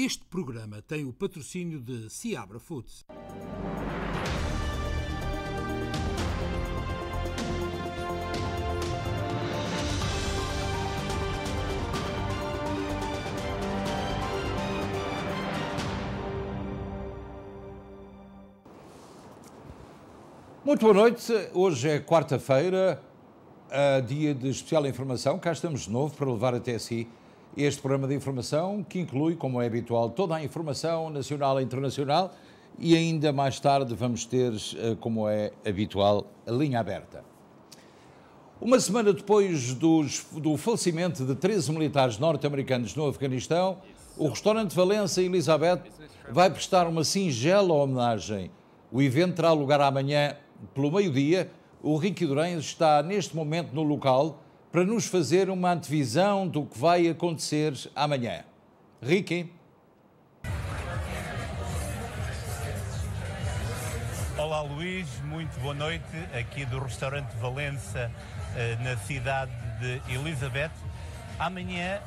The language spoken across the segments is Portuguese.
Este programa tem o patrocínio de Seabra Foods. Muito boa noite, hoje é quarta-feira, dia de especial informação. Cá estamos de novo para levar até si este programa de informação que inclui, como é habitual, toda a informação nacional e internacional e ainda mais tarde vamos ter, como é habitual, a linha aberta. Uma semana depois do falecimento de 13 militares norte-americanos no Afeganistão, o restaurante Valença Elizabeth vai prestar uma singela homenagem. O evento terá lugar amanhã pelo meio-dia. O Ricky Durães está neste momento no local para nos fazer uma antevisão do que vai acontecer amanhã. Ricky. Olá Luís, muito boa noite aqui do restaurante Valença na cidade de Elizabeth. Amanhã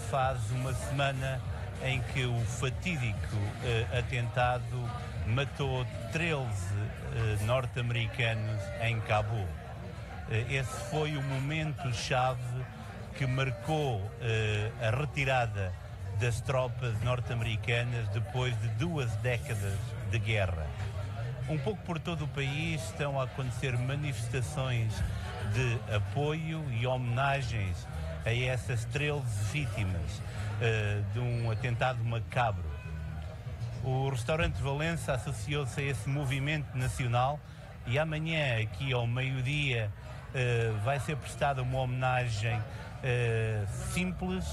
faz uma semana em que o fatídico atentado matou 13 norte-americanos em Cabul. Esse foi o momento-chave que marcou a retirada das tropas norte-americanas depois de 2 décadas de guerra. Um pouco por todo o país estão a acontecer manifestações de apoio e homenagens a essas 13 vítimas de um atentado macabro. O restaurante Valença associou-se a esse movimento nacional e amanhã, aqui ao meio-dia, vai ser prestada uma homenagem simples,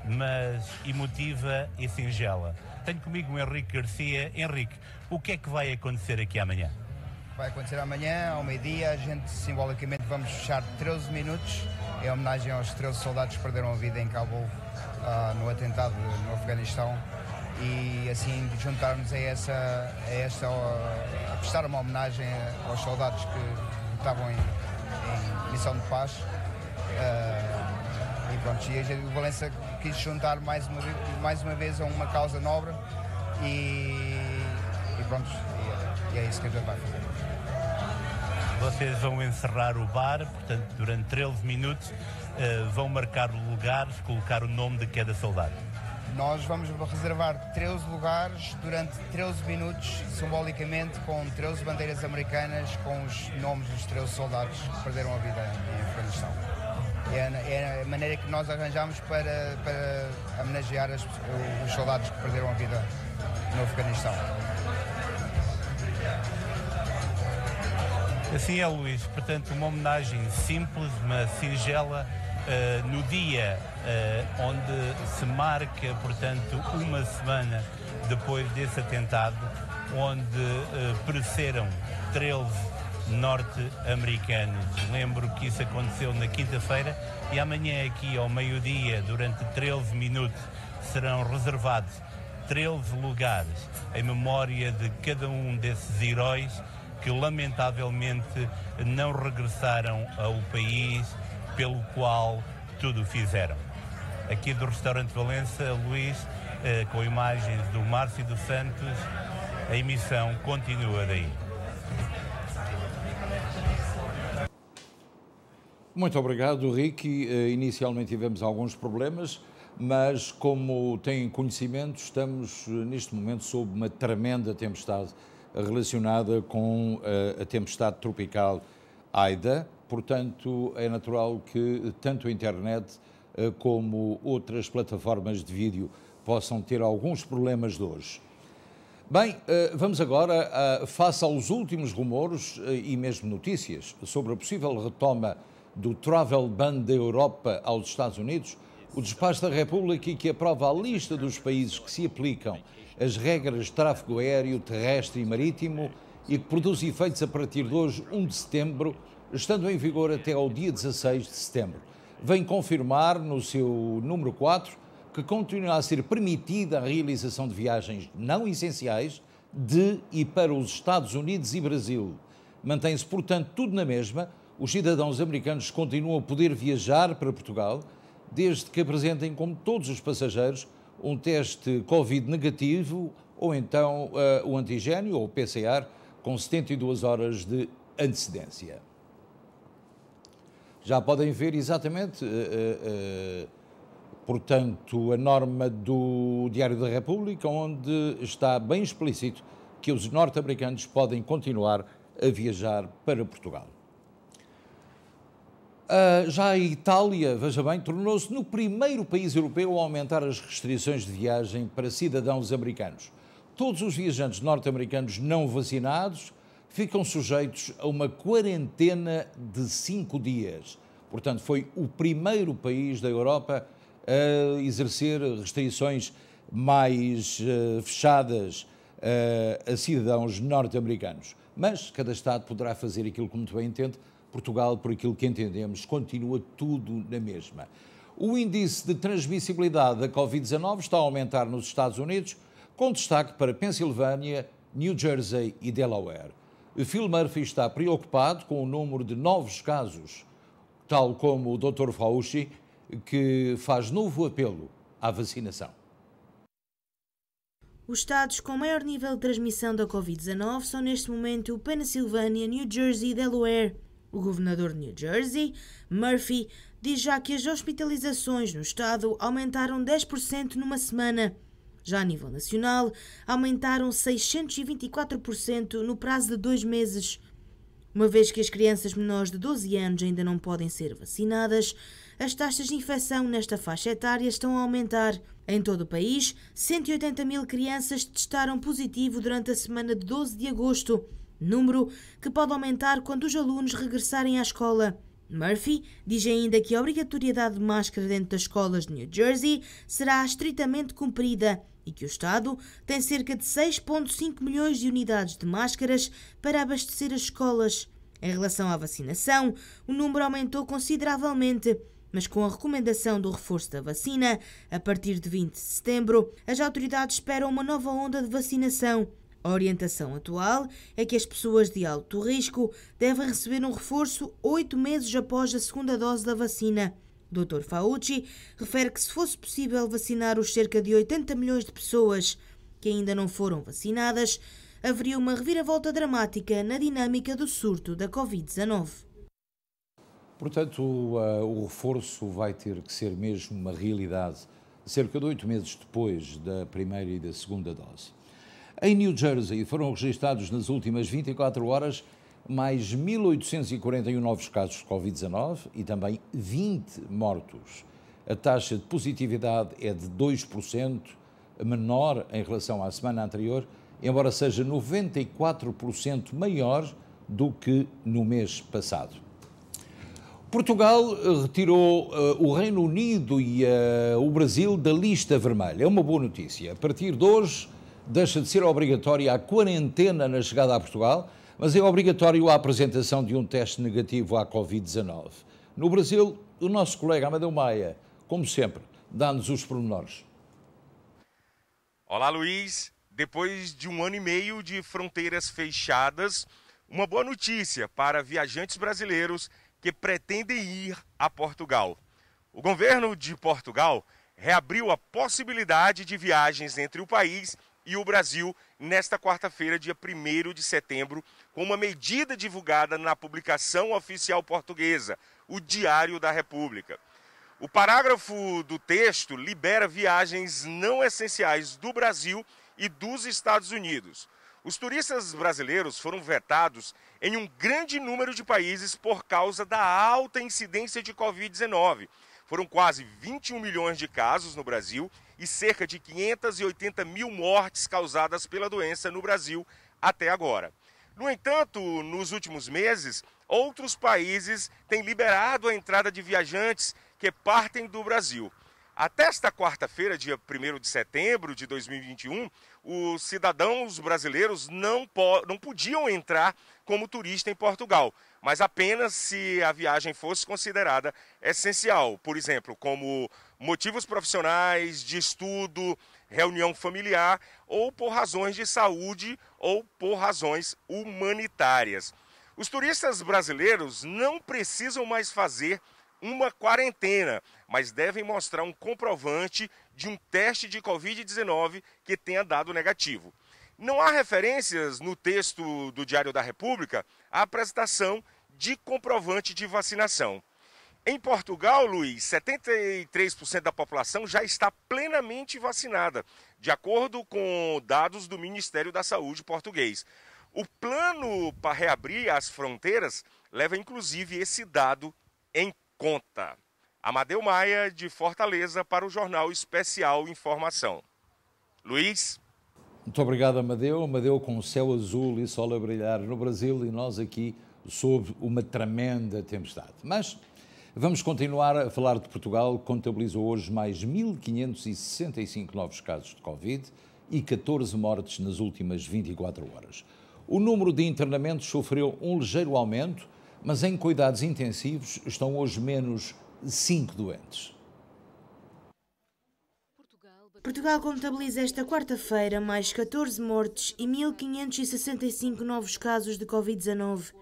mas emotiva e singela. Tenho comigo o Henrique Garcia. Henrique, o que é que vai acontecer aqui amanhã? Vai acontecer amanhã, ao meio-dia, a gente simbolicamente vamos fechar 13 minutos em homenagem aos 13 soldados que perderam a vida em Cabul no atentado no Afeganistão e assim juntarmos a prestar uma homenagem aos soldados que estavam em missão de paz e pronto, e o Valença quis juntar mais uma vez a uma causa nobre e pronto, e é isso que a gente vai fazer. Vocês vão encerrar o bar, portanto, durante 13 minutos, vão marcar lugares, colocar o nome de cada soldado. Nós vamos reservar 13 lugares durante 13 minutos, simbolicamente, com 13 bandeiras americanas, com os nomes dos 13 soldados que perderam a vida em Afeganistão. É a maneira que nós arranjamos para homenagear os soldados que perderam a vida no Afeganistão. Assim é, Luís. Portanto, uma homenagem simples, mas singela, no dia onde se marca, portanto, uma semana depois desse atentado, onde pereceram 13 norte-americanos. Lembro que isso aconteceu na quinta-feira e amanhã aqui ao meio-dia, durante 13 minutos, serão reservados 13 lugares em memória de cada um desses heróis que lamentavelmente não regressaram ao país pelo qual tudo fizeram. Aqui do restaurante Valença, Luís, com imagens do Márcio dos Santos, a emissão continua daí. Muito obrigado, Ricky. Inicialmente tivemos alguns problemas, mas como têm conhecimento, estamos neste momento sob uma tremenda tempestade relacionada com a tempestade tropical Aida. Portanto, é natural que tanto a internet como outras plataformas de vídeo possam ter alguns problemas de hoje. Bem, vamos agora, face aos últimos rumores e mesmo notícias sobre a possível retoma do travel ban da Europa aos Estados Unidos, o despacho da República que aprova a lista dos países que se aplicam as regras de tráfego aéreo, terrestre e marítimo e que produz efeitos a partir de hoje, 1 de setembro, estando em vigor até ao dia 16 de setembro. Vem confirmar no seu número 4 que continua a ser permitida a realização de viagens não essenciais de e para os Estados Unidos e Brasil. Mantém-se, portanto, tudo na mesma. Os cidadãos americanos continuam a poder viajar para Portugal, desde que apresentem, como todos os passageiros, um teste Covid negativo ou então o antigênio ou o PCR com 72 horas de antecedência. Já podem ver exatamente, portanto, a norma do Diário da República, onde está bem explícito que os norte-americanos podem continuar a viajar para Portugal. Já a Itália, veja bem, tornou-se no primeiro país europeu a aumentar as restrições de viagem para cidadãos americanos. Todos os viajantes norte-americanos não vacinados ficam sujeitos a uma quarentena de 5 dias. Portanto, foi o primeiro país da Europa a exercer restrições mais fechadas a cidadãos norte-americanos. Mas cada Estado poderá fazer aquilo que muito bem entende. Portugal, por aquilo que entendemos, continua tudo na mesma. O índice de transmissibilidade da Covid-19 está a aumentar nos Estados Unidos, com destaque para Pensilvânia, New Jersey e Delaware. Phil Murphy está preocupado com o número de novos casos, tal como o Dr. Fauci, que faz novo apelo à vacinação. Os estados com maior nível de transmissão da Covid-19 são neste momento o Pensilvânia, New Jersey e Delaware. O governador de New Jersey, Murphy, diz já que as hospitalizações no estado aumentaram 10% numa semana. Já a nível nacional, aumentaram 624% no prazo de 2 meses. Uma vez que as crianças menores de 12 anos ainda não podem ser vacinadas, as taxas de infecção nesta faixa etária estão a aumentar. Em todo o país, 180 mil crianças testaram positivo durante a semana de 12 de agosto, número que pode aumentar quando os alunos regressarem à escola. Murphy diz ainda que a obrigatoriedade de máscara dentro das escolas de New Jersey será estritamente cumprida e que o Estado tem cerca de 6,5 milhões de unidades de máscaras para abastecer as escolas. Em relação à vacinação, o número aumentou consideravelmente, mas com a recomendação do reforço da vacina, a partir de 20 de setembro, as autoridades esperam uma nova onda de vacinação. A orientação atual é que as pessoas de alto risco devem receber um reforço 8 meses após a segunda dose da vacina. Dr. Fauci refere que se fosse possível vacinar os cerca de 80 milhões de pessoas que ainda não foram vacinadas, haveria uma reviravolta dramática na dinâmica do surto da Covid-19. Portanto, o reforço vai ter que ser mesmo uma realidade cerca de 8 meses depois da primeira e da segunda dose. Em New Jersey foram registrados nas últimas 24 horas mais 1.841 novos casos de Covid-19 e também 20 mortos. A taxa de positividade é de 2%, menor em relação à semana anterior, embora seja 94% maior do que no mês passado. Portugal retirou o Reino Unido e o Brasil da lista vermelha. É uma boa notícia. A partir de hoje, deixa de ser obrigatória a quarentena na chegada a Portugal, mas é obrigatório a apresentação de um teste negativo à Covid-19. No Brasil, o nosso colega Amadeu Maia, como sempre, dá-nos os pormenores. Olá, Luiz. Depois de 1 ano e meio de fronteiras fechadas, uma boa notícia para viajantes brasileiros que pretendem ir a Portugal. O governo de Portugal reabriu a possibilidade de viagens entre o país e o Brasil nesta quarta-feira, dia 1º de setembro, com uma medida divulgada na publicação oficial portuguesa, o Diário da República. O parágrafo do texto libera viagens não essenciais do Brasil e dos Estados Unidos. Os turistas brasileiros foram vetados em um grande número de países por causa da alta incidência de Covid-19. Foram quase 21 milhões de casos no Brasil e cerca de 580 mil mortes causadas pela doença no Brasil até agora. No entanto, nos últimos meses, outros países têm liberado a entrada de viajantes que partem do Brasil. Até esta quarta-feira, dia 1º de setembro de 2021, os cidadãos brasileiros não podiam entrar como turista em Portugal, mas apenas se a viagem fosse considerada essencial, por exemplo, como motivos profissionais, de estudo, reunião familiar ou por razões de saúde ou por razões humanitárias. Os turistas brasileiros não precisam mais fazer uma quarentena, mas devem mostrar um comprovante de um teste de Covid-19 que tenha dado negativo. Não há referências no texto do Diário da República à apresentação de comprovante de vacinação. Em Portugal, Luiz, 73% da população já está plenamente vacinada, de acordo com dados do Ministério da Saúde português. O plano para reabrir as fronteiras leva inclusive esse dado em conta. Amadeu Maia, de Fortaleza, para o Jornal Especial Informação. Luiz. Muito obrigado, Amadeu. Amadeu com o céu azul e sol a brilhar no Brasil e nós aqui sob uma tremenda tempestade. Mas vamos continuar a falar de Portugal, que contabilizou hoje mais 1.565 novos casos de Covid e 14 mortes nas últimas 24 horas. O número de internamentos sofreu um ligeiro aumento, mas em cuidados intensivos estão hoje menos 5 doentes. Portugal contabiliza esta quarta-feira mais 14 mortes e 1.565 novos casos de Covid-19.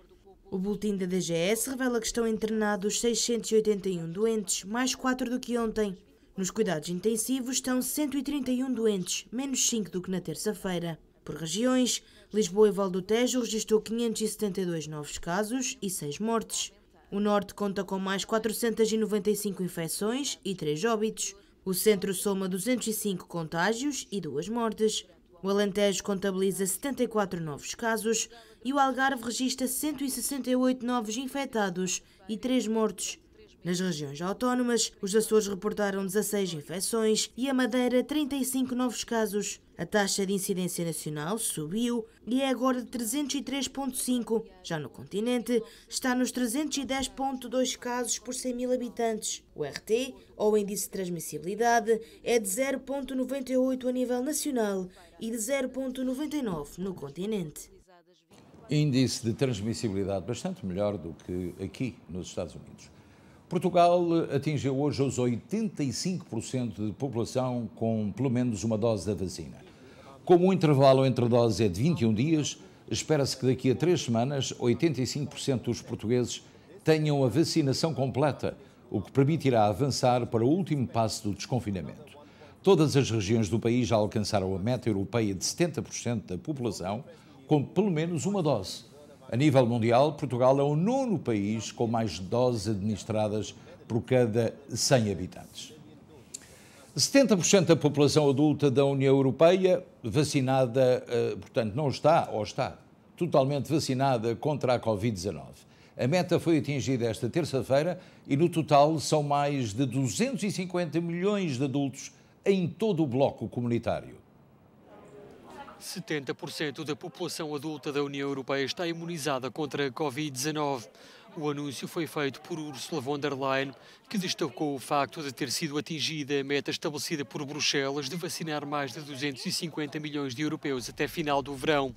O boletim da DGS revela que estão internados 681 doentes, mais 4 do que ontem. Nos cuidados intensivos estão 131 doentes, menos 5 do que na terça-feira. Por regiões, Lisboa e Val do Tejo registrou 572 novos casos e 6 mortes. O Norte conta com mais 495 infecções e 3 óbitos. O Centro soma 205 contágios e 2 mortes. O Alentejo contabiliza 74 novos casos e o Algarve registra 168 novos infectados e 3 mortos. Nas regiões autónomas, os Açores reportaram 16 infecções e a Madeira 35 novos casos. A taxa de incidência nacional subiu e é agora de 303,5. Já no continente, está nos 310,2 casos por 100 mil habitantes. O RT, ou Índice de Transmissibilidade, é de 0,98 a nível nacional e de 0,99 no continente. Índice de transmissibilidade bastante melhor do que aqui nos Estados Unidos. Portugal atingiu hoje os 85% de população com pelo menos uma dose da vacina. Como o intervalo entre doses é de 21 dias, espera-se que daqui a 3 semanas 85% dos portugueses tenham a vacinação completa, o que permitirá avançar para o último passo do desconfinamento. Todas as regiões do país já alcançaram a meta europeia de 70% da população com pelo menos uma dose. A nível mundial, Portugal é o 9º país com mais doses administradas por cada 100 habitantes. 70% da população adulta da União Europeia vacinada, portanto, não está, ou está, totalmente vacinada contra a Covid-19. A meta foi atingida esta terça-feira e, no total, são mais de 250 milhões de adultos em todo o bloco comunitário. 70% da população adulta da União Europeia está imunizada contra a Covid-19. O anúncio foi feito por Ursula von der Leyen, que destacou o facto de ter sido atingida a meta estabelecida por Bruxelas de vacinar mais de 250 milhões de europeus até final do verão.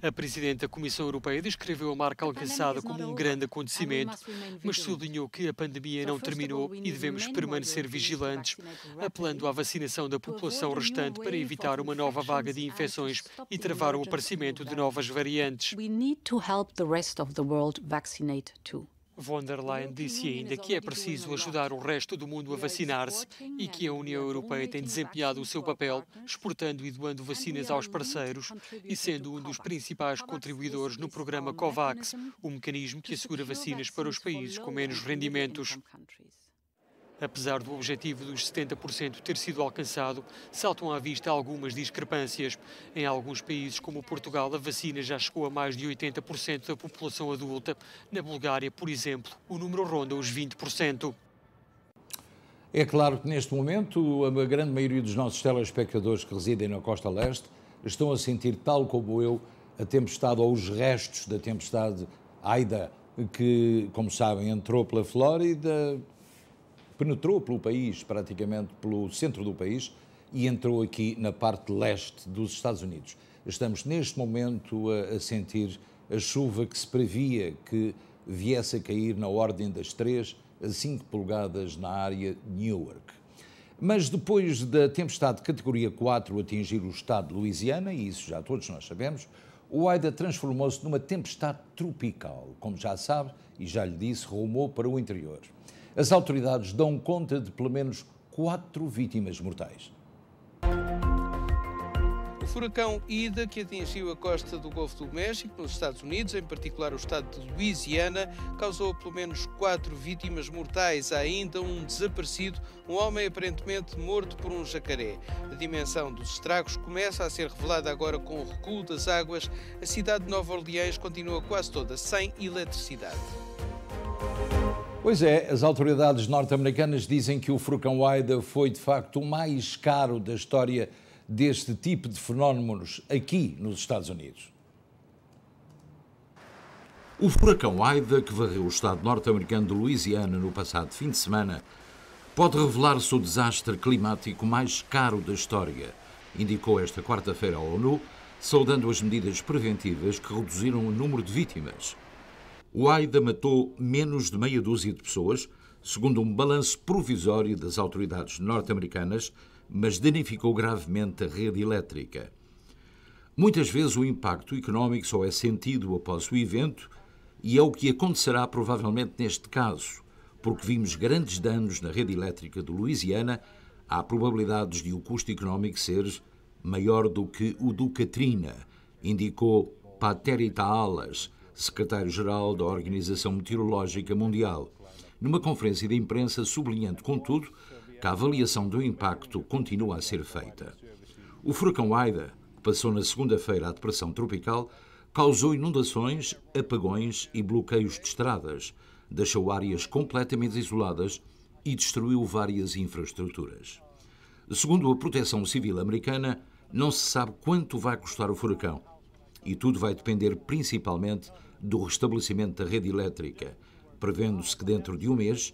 A Presidente da Comissão Europeia descreveu a marca alcançada como um grande acontecimento, mas sublinhou que a pandemia não terminou e devemos permanecer vigilantes, apelando à vacinação da população restante para evitar uma nova vaga de infecções e travar o aparecimento de novas variantes. Von der Leyen disse ainda que é preciso ajudar o resto do mundo a vacinar-se e que a União Europeia tem desempenhado o seu papel, exportando e doando vacinas aos parceiros e sendo um dos principais contribuidores no programa COVAX, o mecanismo que assegura vacinas para os países com menos rendimentos. Apesar do objetivo dos 70% ter sido alcançado, saltam à vista algumas discrepâncias. Em alguns países, como Portugal, a vacina já chegou a mais de 80% da população adulta. Na Bulgária, por exemplo, o número ronda os 20%. É claro que neste momento a grande maioria dos nossos telespectadores que residem na Costa Leste estão a sentir, tal como eu, a tempestade ou os restos da tempestade Aida, que, como sabem, entrou pela Flórida, penetrou pelo país, praticamente pelo centro do país, e entrou aqui na parte leste dos Estados Unidos. Estamos neste momento a sentir a chuva que se previa que viesse a cair na ordem das 3 a 5 polegadas na área Newark. Mas depois da tempestade de categoria 4 atingir o estado de Louisiana, e isso já todos nós sabemos, o Aida transformou-se numa tempestade tropical. Como já sabe, e já lhe disse, rumou para o interior. As autoridades dão conta de pelo menos 4 vítimas mortais. O furacão Ida, que atingiu a costa do Golfo do México, nos Estados Unidos, em particular o estado de Louisiana, causou pelo menos 4 vítimas mortais. Há ainda um desaparecido, um homem aparentemente morto por um jacaré. A dimensão dos estragos começa a ser revelada agora com o recuo das águas. A cidade de Nova Orleans continua quase toda sem eletricidade. Pois é, as autoridades norte-americanas dizem que o furacão Ida foi de facto o mais caro da história deste tipo de fenómenos aqui nos Estados Unidos. O furacão Ida, que varreu o estado norte-americano de Louisiana no passado fim de semana, pode revelar-se o desastre climático mais caro da história, indicou esta quarta-feira a ONU, saudando as medidas preventivas que reduziram o número de vítimas. O Ida matou menos de meia dúzia de pessoas, segundo um balanço provisório das autoridades norte-americanas, mas danificou gravemente a rede elétrica. Muitas vezes o impacto económico só é sentido após o evento, e é o que acontecerá provavelmente neste caso, porque vimos grandes danos na rede elétrica de Louisiana. Há probabilidades de o custo económico ser maior do que o do Katrina, indicou Pateri Taalas, secretário-geral da Organização Meteorológica Mundial, numa conferência de imprensa, sublinhando, contudo, que a avaliação do impacto continua a ser feita. O furacão Ida, que passou na segunda-feira a depressão tropical, causou inundações, apagões e bloqueios de estradas, deixou áreas completamente isoladas e destruiu várias infraestruturas. Segundo a Proteção Civil americana, não se sabe quanto vai custar o furacão, e tudo vai depender principalmente do restabelecimento da rede elétrica, prevendo-se que dentro de um mês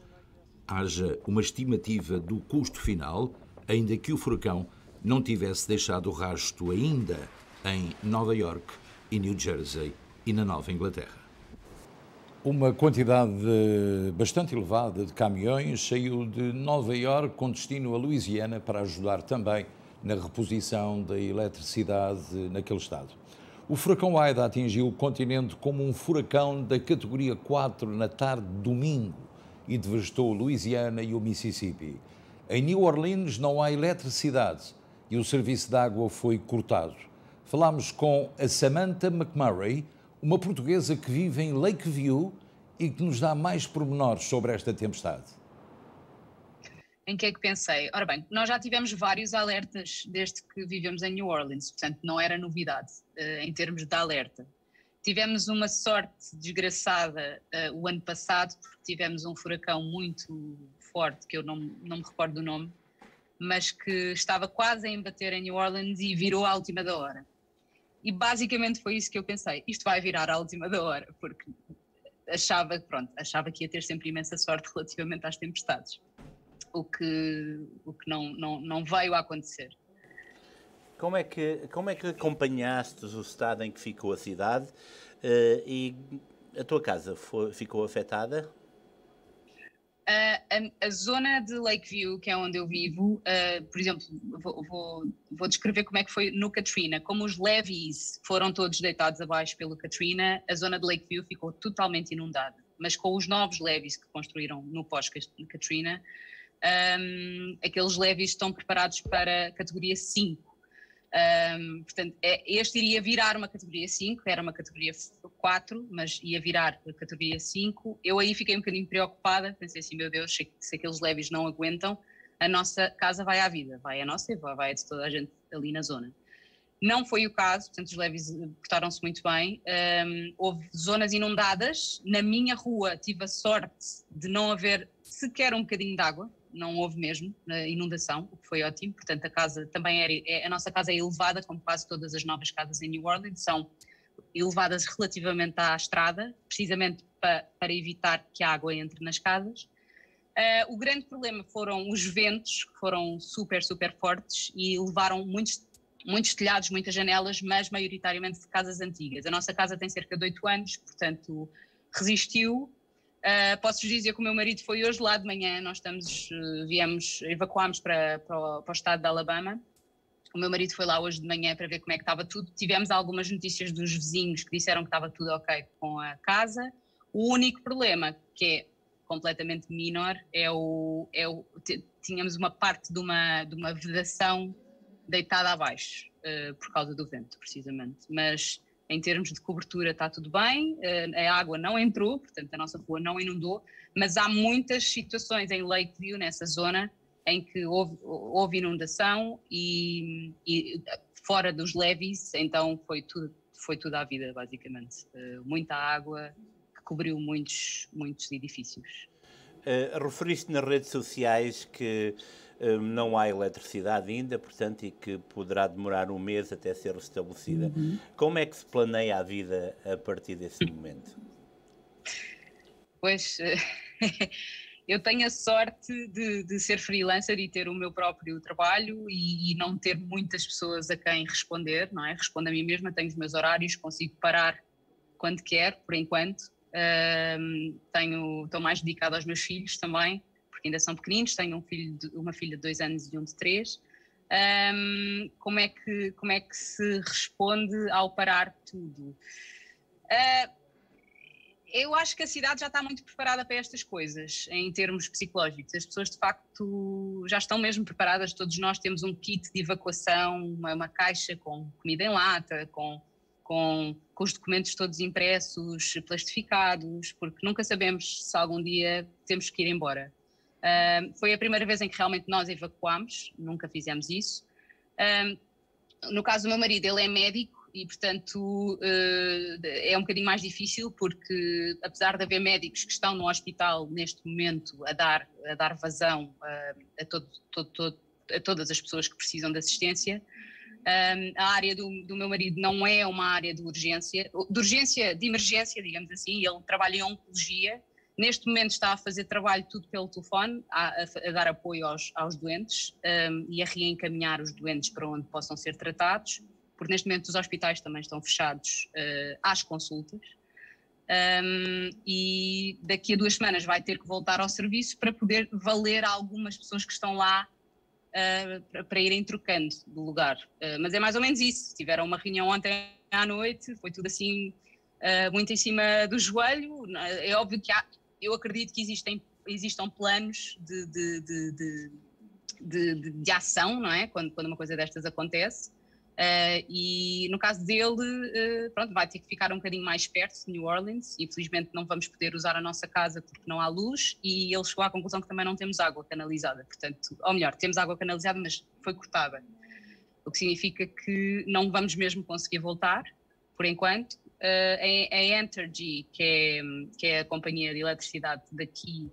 haja uma estimativa do custo final, ainda que o furacão não tivesse deixado rasto ainda em Nova York e New Jersey e na Nova Inglaterra. Uma quantidade bastante elevada de caminhões saiu de Nova York com destino a Louisiana para ajudar também na reposição da eletricidade naquele estado. O furacão Ida atingiu o continente como um furacão da categoria 4 na tarde de domingo e devastou Louisiana e o Mississippi. Em New Orleans não há eletricidade e o serviço de água foi cortado. Falámos com a Samantha McMurray, uma portuguesa que vive em Lakeview e que nos dá mais pormenores sobre esta tempestade. Em que é que pensei? Ora bem, nós já tivemos vários alertas desde que vivemos em New Orleans, portanto não era novidade em termos de alerta. Tivemos uma sorte desgraçada o ano passado, porque tivemos um furacão muito forte, que eu não me recordo do nome, mas que estava quase a embater em New Orleans e virou à última da hora. E basicamente foi isso que eu pensei, isto vai virar à última da hora, porque achava que ia ter sempre imensa sorte relativamente às tempestades, o que não veio a acontecer. Como é que acompanhaste o estado em que ficou a cidade e a tua casa ficou afetada? A zona de Lakeview, que é onde eu vivo, por exemplo, vou descrever como é que foi no Katrina. Como os levees foram todos deitados abaixo pelo Katrina, a zona de Lakeview ficou totalmente inundada. Mas com os novos levees que construíram no pós-Katrina, aqueles levees estão preparados para a categoria 5. Portanto, este iria virar uma categoria 5, era uma categoria 4, mas ia virar a categoria 5. Eu aí fiquei um bocadinho preocupada, pensei assim, meu Deus, se aqueles levees não aguentam, a nossa casa vai à vida, vai a nossa e vai a de toda a gente ali na zona. Não foi o caso, portanto os levees portaram-se muito bem, houve zonas inundadas, na minha rua tive a sorte de não haver sequer um bocadinho de água, não houve mesmo inundação, o que foi ótimo. Portanto, a casa também a nossa casa é elevada, como quase todas as novas casas em New Orleans, são elevadas relativamente à estrada, precisamente para evitar que a água entre nas casas. O grande problema foram os ventos, que foram super, super fortes e levaram muitos telhados, muitas janelas, mas maioritariamente de casas antigas. A nossa casa tem cerca de 8 anos, portanto resistiu. Posso-vos dizer que o meu marido foi hoje lá de manhã, nós evacuámos para o estado de Alabama. O meu marido foi lá hoje de manhã para ver como é que estava tudo. Tivemos algumas notícias dos vizinhos que disseram que estava tudo ok com a casa. O único problema, que é completamente minor, tínhamos uma parte de uma vedação deitada abaixo, por causa do vento, precisamente. Mas em termos de cobertura está tudo bem, a água não entrou, portanto a nossa rua não inundou, mas há muitas situações em Lakeview, nessa zona, em que houve inundação e fora dos levees, então foi tudo à vida, basicamente. Muita água que cobriu muitos edifícios. Referiste nas redes sociais que não há eletricidade ainda, portanto, e que poderá demorar um mês até ser restabelecida. Como é que se planeia a vida a partir desse momento? Pois, eu tenho a sorte de ser freelancer e ter o meu próprio trabalho e não ter muitas pessoas a quem responder, não é? Respondo a mim mesma, tenho os meus horários, consigo parar quando quero, por enquanto. Estou mais dedicada aos meus filhos também, porque ainda são pequeninos, tenho uma filha de 2 anos e um de 3. Como é que se responde ao parar tudo? Eu acho que a cidade já está muito preparada para estas coisas, em termos psicológicos. As pessoas, de facto, já estão mesmo preparadas. Todos nós temos um kit de evacuação, uma caixa com comida em lata, com os documentos todos impressos, plastificados, porque nunca sabemos se algum dia temos que ir embora. Foi a primeira vez em que realmente nós evacuámos, nunca fizemos isso. No caso do meu marido, ele é médico e, portanto, é um bocadinho mais difícil, porque apesar de haver médicos que estão no hospital neste momento a dar vazão a todas as pessoas que precisam de assistência, a área do meu marido não é uma área de emergência, digamos assim. Ele trabalha em oncologia. Neste momento está a fazer trabalho tudo pelo telefone, a dar apoio aos doentes e a reencaminhar os doentes para onde possam ser tratados, porque neste momento os hospitais também estão fechados às consultas. E daqui a 2 semanas vai ter que voltar ao serviço para poder valer algumas pessoas que estão lá para irem trocando de lugar. Mas é mais ou menos isso. Tiveram uma reunião ontem à noite, foi tudo assim muito em cima do joelho. É óbvio que eu acredito que existam planos de ação, não é? Quando uma coisa destas acontece. E no caso dele, pronto, vai ter que ficar um bocadinho mais perto de New Orleans. Infelizmente não vamos poder usar a nossa casa porque não há luz, e ele chegou à conclusão que também não temos água canalizada, portanto, ou melhor, temos água canalizada, mas foi cortada, o que significa que não vamos mesmo conseguir voltar, por enquanto. A Entergy, que é a companhia de eletricidade daqui,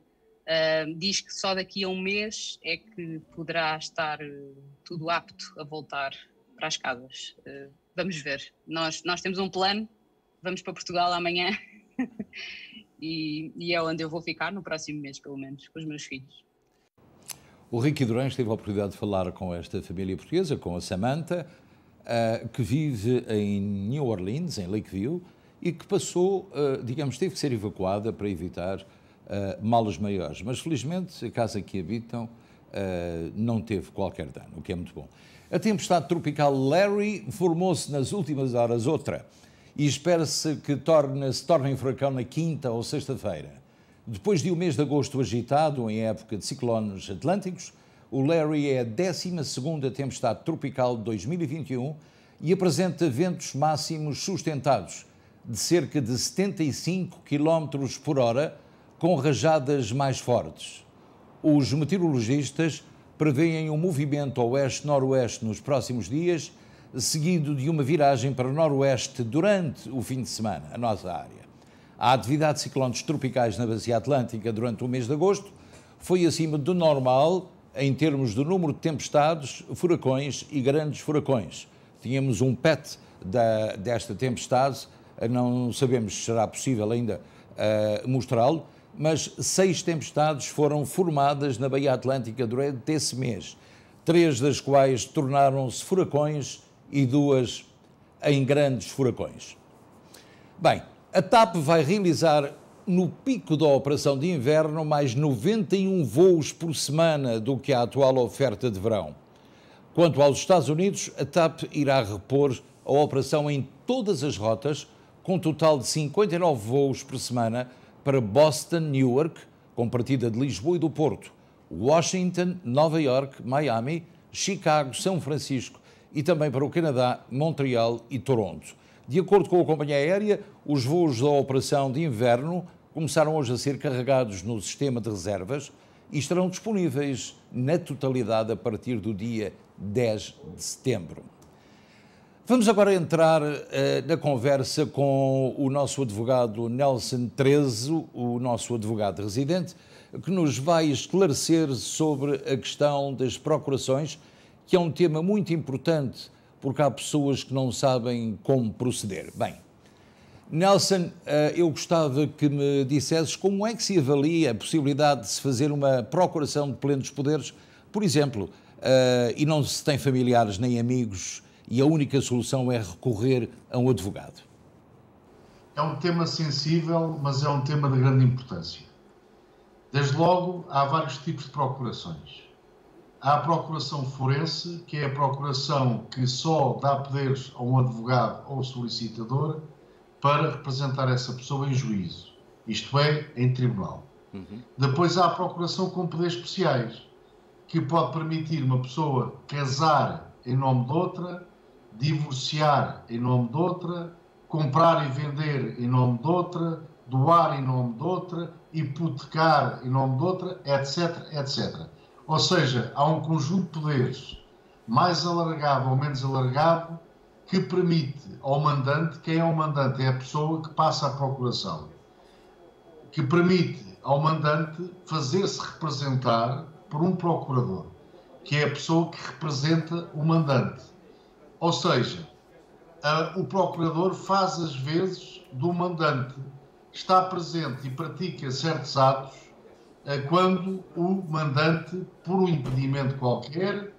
diz que só daqui a um mês é que poderá estar tudo apto a voltar para as casas. Vamos ver. Nós temos um plano, vamos para Portugal amanhã e é onde eu vou ficar no próximo mês, pelo menos, com os meus filhos. O Ricky Durães teve a oportunidade de falar com esta família portuguesa, com a Samantha, que vive em New Orleans, em Lakeview, e que passou, teve que ser evacuada para evitar males maiores. Mas, felizmente, a casa que habitam não teve qualquer dano, o que é muito bom. A tempestade tropical Larry formou-se nas últimas horas outra e espera-se que se torne em furacão na quinta ou sexta-feira. Depois de um mês de agosto agitado, em época de ciclones atlânticos, o Larry é a 12ª tempestade tropical de 2021 e apresenta ventos máximos sustentados de cerca de 75 km por hora, com rajadas mais fortes. Os meteorologistas prevêem um movimento oeste-noroeste nos próximos dias, seguido de uma viragem para noroeste durante o fim de semana, a nossa área. A atividade de ciclones tropicais na Bacia Atlântica durante o mês de agosto foi acima do normal em termos do número de tempestades, furacões e grandes furacões. Tínhamos um PET desta tempestade, não sabemos se será possível ainda mostrá-lo, mas 6 tempestades foram formadas na Baía Atlântica durante esse mês, 3 das quais tornaram-se furacões e 2 em grandes furacões. Bem, a TAP vai realizar, no pico da operação de inverno, mais 91 voos por semana do que a atual oferta de verão. Quanto aos Estados Unidos, a TAP irá repor a operação em todas as rotas, com um total de 59 voos por semana para Boston, Newark, com partida de Lisboa e do Porto, Washington, Nova York, Miami, Chicago, São Francisco e também para o Canadá, Montreal e Toronto. De acordo com a companhia aérea, os voos da operação de inverno começaram hoje a ser carregados no sistema de reservas e estarão disponíveis na totalidade a partir do dia 10 de setembro. Vamos agora entrar na conversa com o nosso advogado Nelson Trezo, o nosso advogado residente, que nos vai esclarecer sobre a questão das procurações, que é um tema muito importante, porque há pessoas que não sabem como proceder. Bem, Nelson, eu gostava que me dissesses como é que se avalia a possibilidade de se fazer uma procuração de plenos poderes, por exemplo, e não se tem familiares nem amigos e a única solução é recorrer a um advogado. É um tema sensível, mas é um tema de grande importância. Desde logo, há vários tipos de procurações. Há a procuração forense, que é a procuração que só dá poderes a um advogado ou solicitador para representar essa pessoa em juízo, isto é, em tribunal. Depois há a procuração com poderes especiais, que pode permitir uma pessoa casar em nome de outra, divorciar em nome de outra, comprar e vender em nome de outra, doar em nome de outra, hipotecar em nome de outra, etc, etc. Ou seja, há um conjunto de poderes mais alargado ou menos alargado que permite ao mandante, quem é o mandante? É a pessoa que passa a procuração, que permite ao mandante fazer-se representar por um procurador, que é a pessoa que representa o mandante. Ou seja, o procurador faz as vezes do mandante, está presente e pratica certos atos quando o mandante, por um impedimento qualquer,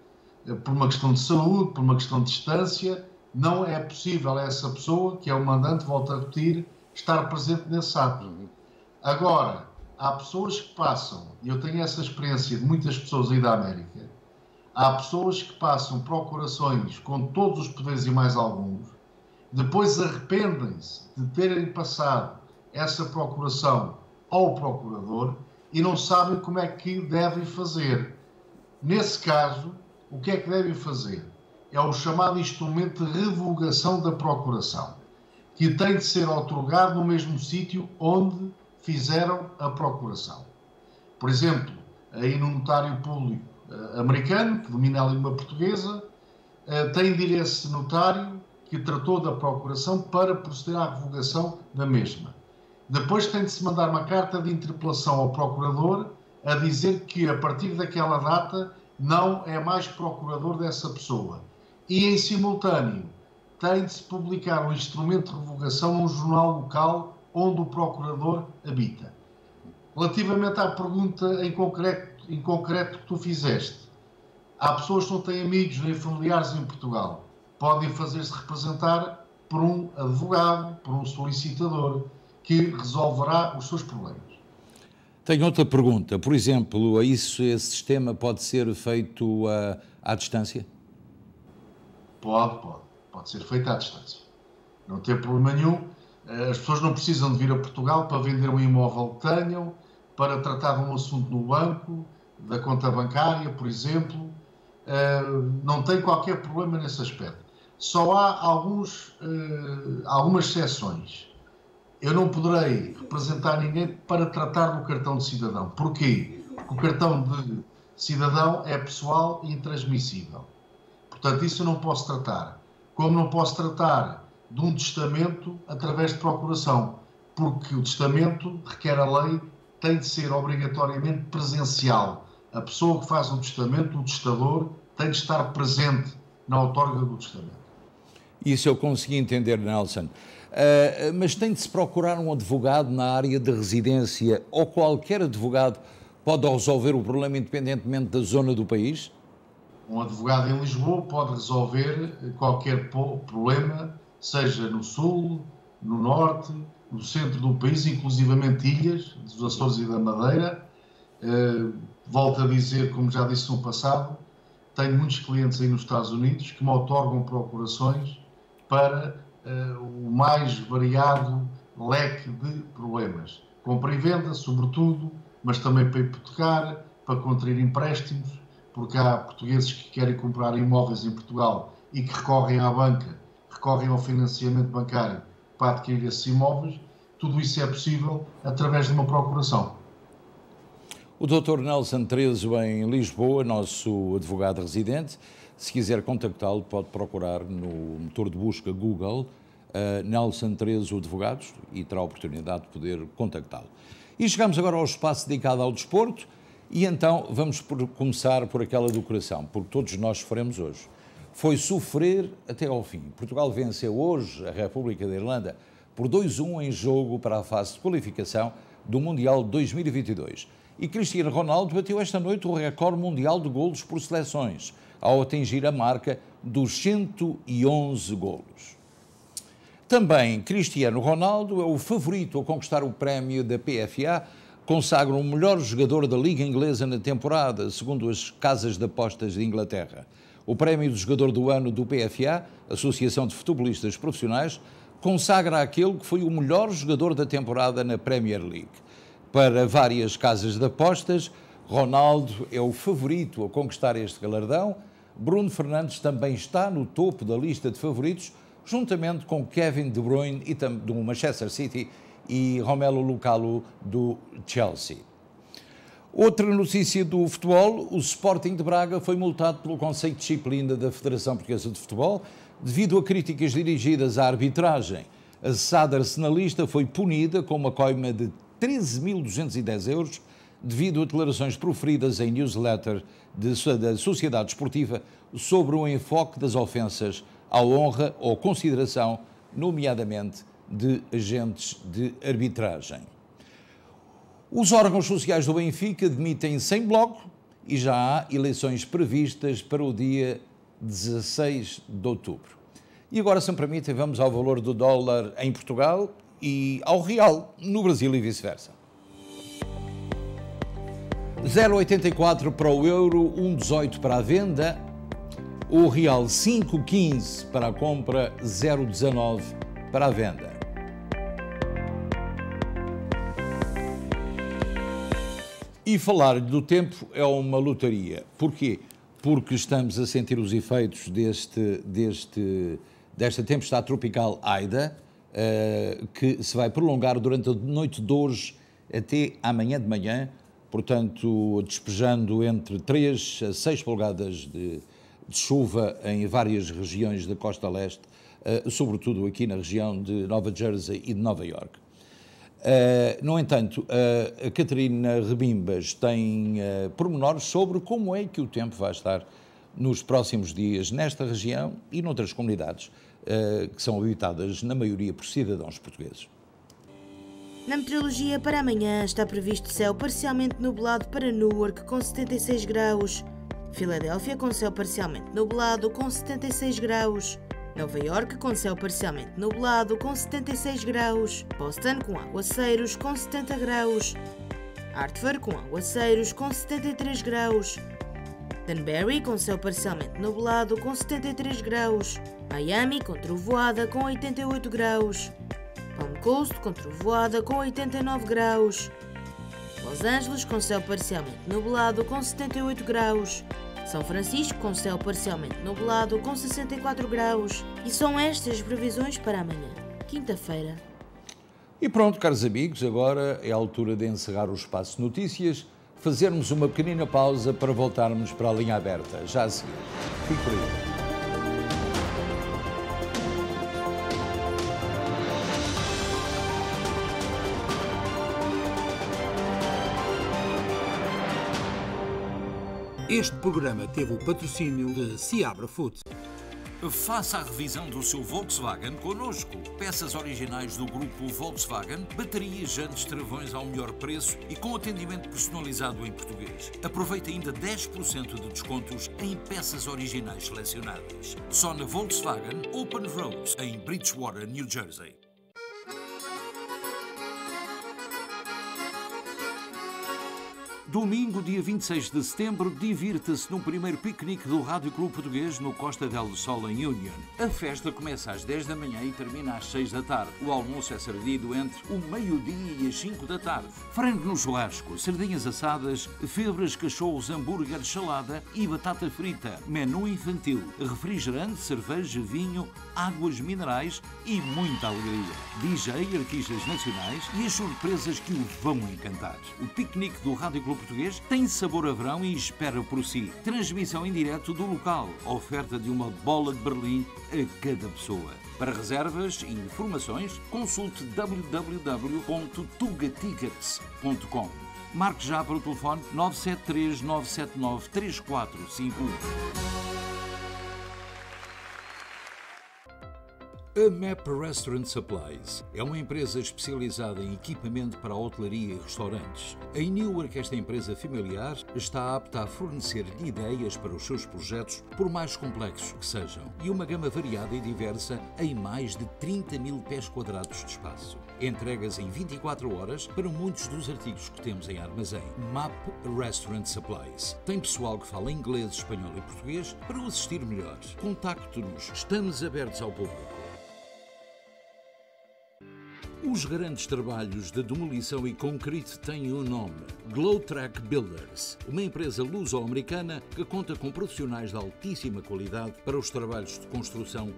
por uma questão de saúde, por uma questão de distância, não é possível a essa pessoa, que é o mandante, volto a repetir, estar presente nesse ato. Agora, há pessoas que passam, e eu tenho essa experiência de muitas pessoas aí da América, há pessoas que passam procurações com todos os poderes e mais alguns, depois arrependem-se de terem passado essa procuração ao procurador e não sabem como é que devem fazer. Nesse caso, o que é que devem fazer? É o chamado instrumento de revogação da procuração, que tem de ser outorgado no mesmo sítio onde fizeram a procuração. Por exemplo, aí no notário público americano, que domina a língua portuguesa, tem de ir esse notário que tratou da procuração para proceder à revogação da mesma. Depois tem de se mandar uma carta de interpelação ao procurador a dizer que a partir daquela data não é mais procurador dessa pessoa. E em simultâneo tem de se publicar um instrumento de revogação num jornal local onde o procurador habita. Relativamente à pergunta em concreto que tu fizeste, há pessoas que não têm amigos nem familiares em Portugal. Podem fazer-se representar por um advogado, por um solicitador, que resolverá os seus problemas. Tenho outra pergunta. Por exemplo, esse sistema pode ser feito à distância? Pode ser feito à distância. Não tem problema nenhum. As pessoas não precisam de vir a Portugal para vender um imóvel que tenham, para tratar de um assunto no banco, da conta bancária, por exemplo. Não tem qualquer problema nesse aspecto. Só há algumas exceções. Eu não poderei representar ninguém para tratar do cartão de cidadão. Porquê? Porque o cartão de cidadão é pessoal e intransmissível. Portanto, isso eu não posso tratar. Como não posso tratar de um testamento através de procuração, porque o testamento, requer a lei, tem de ser obrigatoriamente presencial. A pessoa que faz o testamento, o testador, tem de estar presente na outorga do testamento. Isso eu consegui entender, Nelson. Mas tem de se procurar um advogado na área de residência ou qualquer advogado pode resolver o problema independentemente da zona do país? Um advogado em Lisboa pode resolver qualquer problema, seja no sul, no norte, no centro do país, inclusivamente ilhas, dos Açores e da Madeira. Volto a dizer, como já disse no passado, tenho muitos clientes aí nos Estados Unidos que me outorgam procurações para o mais variado leque de problemas. Compra e venda, sobretudo, mas também para hipotecar, para contrair empréstimos, porque há portugueses que querem comprar imóveis em Portugal e que recorrem à banca, recorrem ao financiamento bancário para adquirir esses imóveis. Tudo isso é possível através de uma procuração. O Dr. Nelson Trezo, em Lisboa, nosso advogado residente, se quiser contactá-lo, pode procurar no motor de busca Google Nelson Trezo Advogados e terá a oportunidade de poder contactá-lo. E chegamos agora ao espaço dedicado ao desporto e então vamos começar por aquela do coração, porque todos nós sofremos hoje. Foi sofrer até ao fim. Portugal venceu hoje a República da Irlanda por 2-1 em jogo para a fase de qualificação do Mundial 2022. E Cristiano Ronaldo bateu esta noite o recorde mundial de golos por seleções, ao atingir a marca dos 111 golos. Também Cristiano Ronaldo é o favorito a conquistar o prémio da PFA, consagra o melhor jogador da Liga Inglesa na temporada, segundo as casas de apostas de Inglaterra. O prémio do jogador do ano do PFA, Associação de Futebolistas Profissionais, consagra aquele que foi o melhor jogador da temporada na Premier League. Para várias casas de apostas, Ronaldo é o favorito a conquistar este galardão. Bruno Fernandes também está no topo da lista de favoritos, juntamente com Kevin De Bruyne do Manchester City e Romelu Lukaku do Chelsea. Outra notícia do futebol, o Sporting de Braga foi multado pelo Conselho de Disciplina da Federação Portuguesa de Futebol devido a críticas dirigidas à arbitragem. A SAD arsenalista foi punida com uma coima de 13.210 euros devido a declarações proferidas em newsletter da Sociedade Esportiva sobre o enfoque das ofensas à honra ou consideração, nomeadamente de agentes de arbitragem. Os órgãos sociais do Benfica demitem sem bloco e já há eleições previstas para o dia 16 de outubro. E agora, se me permitem, vamos ao valor do dólar em Portugal e ao real no Brasil e vice-versa. 0,84 para o euro, 1,18 para a venda, o real 5,15 para a compra, 0,19 para a venda. E falar do tempo é uma lotaria. Porquê? Porque estamos a sentir os efeitos desta tempestade tropical Aida, que se vai prolongar durante a noite de hoje até amanhã de manhã, portanto, despejando entre 3 a 6 polegadas de chuva em várias regiões da costa leste, sobretudo aqui na região de Nova Jersey e de Nova Iorque. No entanto, a Catarina Rebimbas tem pormenores sobre como é que o tempo vai estar nos próximos dias nesta região e noutras comunidades que são habitadas, na maioria, por cidadãos portugueses. Na meteorologia, para amanhã está previsto céu parcialmente nublado para Newark com 76 graus, Filadélfia com céu parcialmente nublado com 76 graus, Nova Iorque com céu parcialmente nublado com 76 graus, Boston com aguaceiros com 70 graus, Hartford com aguaceiros com 73 graus, Danbury com céu parcialmente nublado com 73 graus, Miami com trovoada com 88 graus, Palm Coast com trovoada com 89 graus, Los Angeles com céu parcialmente nublado com 78 graus, São Francisco com céu parcialmente nublado com 64 graus. E são estas as previsões para amanhã, quinta-feira. E pronto, caros amigos, agora é a altura de encerrar o Espaço de Notícias, fazermos uma pequenina pausa para voltarmos para a linha aberta. Já a seguir. Fique por aí. Este programa teve o patrocínio de Seabra Foods. Faça a revisão do seu Volkswagen connosco. Peças originais do grupo Volkswagen, baterias, jantes, travões ao melhor preço e com atendimento personalizado em português. Aproveite ainda 10% de descontos em peças originais selecionadas. Só na Volkswagen Open Roads, em Bridgewater, New Jersey. Domingo, dia 26 de setembro, divirta-se no primeiro piquenique do Rádio Clube Português no Costa del Sol, em Union. A festa começa às 10 da manhã e termina às 6 da tarde. O almoço é servido entre o meio-dia e as 5 da tarde. Frango no churrasco, sardinhas assadas, febras, cachorros, hambúrguer, salada e batata frita. Menu infantil, refrigerante, cerveja, vinho, águas minerais e muita alegria. DJ, artistas nacionais e as surpresas que o vão encantar. O piquenique do Rádio Clube Português tem sabor a verão e espera por si. Transmissão em direto do local. Oferta de uma bola de Berlim a cada pessoa. Para reservas e informações, consulte www.tugatickets.com. Marque já para o telefone 973 979 3451. A MAP Restaurant Supplies é uma empresa especializada em equipamento para hotelaria e restaurantes. Em Newark, esta empresa familiar está apta a fornecer-lhe ideias para os seus projetos, por mais complexos que sejam, e uma gama variada e diversa em mais de 30 mil pés quadrados de espaço. Entregas em 24 horas para muitos dos artigos que temos em armazém. MAP Restaurant Supplies. Tem pessoal que fala inglês, espanhol e português para o assistir melhor. Contacte-nos. Estamos abertos ao público. Os grandes trabalhos de demolição e concreto têm um nome: Glowtrack Builders, uma empresa luso-americana que conta com profissionais de altíssima qualidade para os trabalhos de construção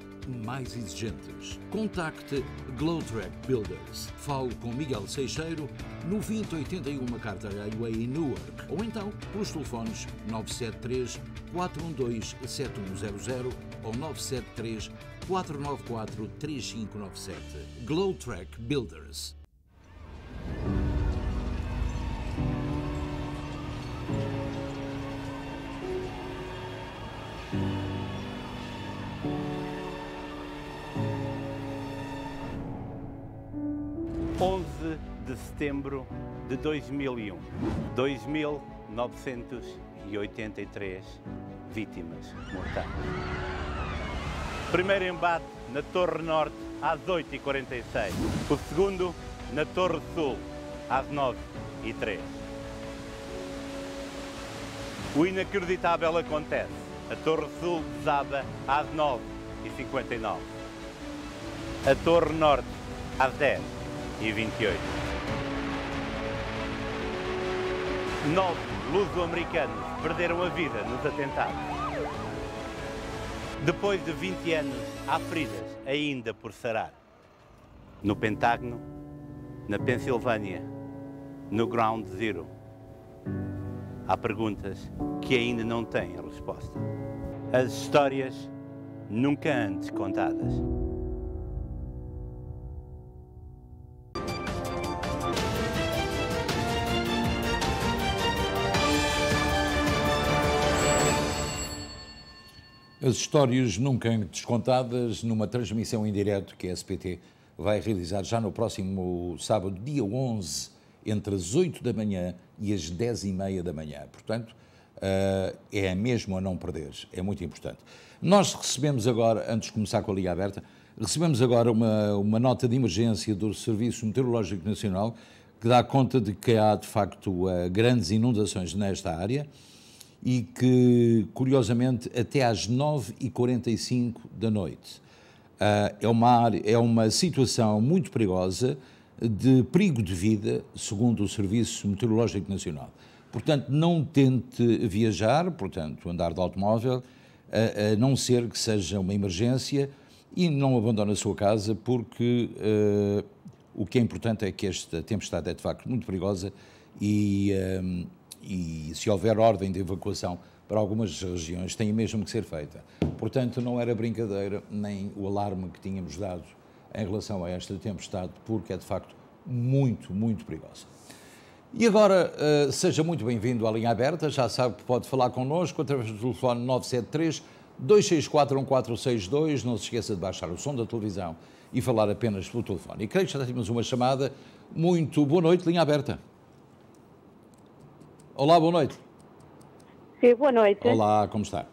mais exigentes. Contacte Glowtrack Builders. Fale com Miguel Seixeiro no 2081 MacArthur Highway em Newark, ou então pelos telefones 973 412 7100 ou 973 494 3597. Glowtrack Builders. De setembro de 2001, 2.983 vítimas mortais. Primeiro embate na Torre Norte às 8h46, o segundo na Torre Sul às 9h03. O inacreditável acontece, a Torre Sul desaba às 9h59, a Torre Norte às 10h28. 9 luso-americanos perderam a vida nos atentados. Depois de 20 anos, há feridas ainda por sarar. No Pentágono, na Pensilvânia, no Ground Zero. Há perguntas que ainda não têm resposta. As histórias nunca antes contadas. As histórias nunca antes contadas, numa transmissão em direto que a SPT vai realizar já no próximo sábado, dia 11, entre as 8 da manhã e as 10h30 da manhã. Portanto, é mesmo a não perder, é muito importante. Nós recebemos agora, antes de começar com a Liga Aberta, recebemos agora uma nota de emergência do Serviço Meteorológico Nacional que dá conta de que há, de facto, grandes inundações nesta área e que, curiosamente, até às 9h45 da noite. É uma situação muito perigosa, de perigo de vida, segundo o Serviço Meteorológico Nacional. Portanto, não tente viajar, portanto, andar de automóvel, a não ser que seja uma emergência, e não abandone a sua casa, porque o que é importante é que esta tempestade é, de facto, muito perigosa e se houver ordem de evacuação para algumas regiões, tem mesmo que ser feita. Portanto, não era brincadeira nem o alarme que tínhamos dado em relação a esta tempestade, porque é de facto muito, muito perigosa. E agora, seja muito bem-vindo à Linha Aberta, já sabe que pode falar connosco através do telefone 973-264-1462, não se esqueça de baixar o som da televisão e falar apenas pelo telefone. E creio que já temos uma chamada. Muito boa noite, Linha Aberta. Olá, boa noite. Sim, boa noite. Olá, como está?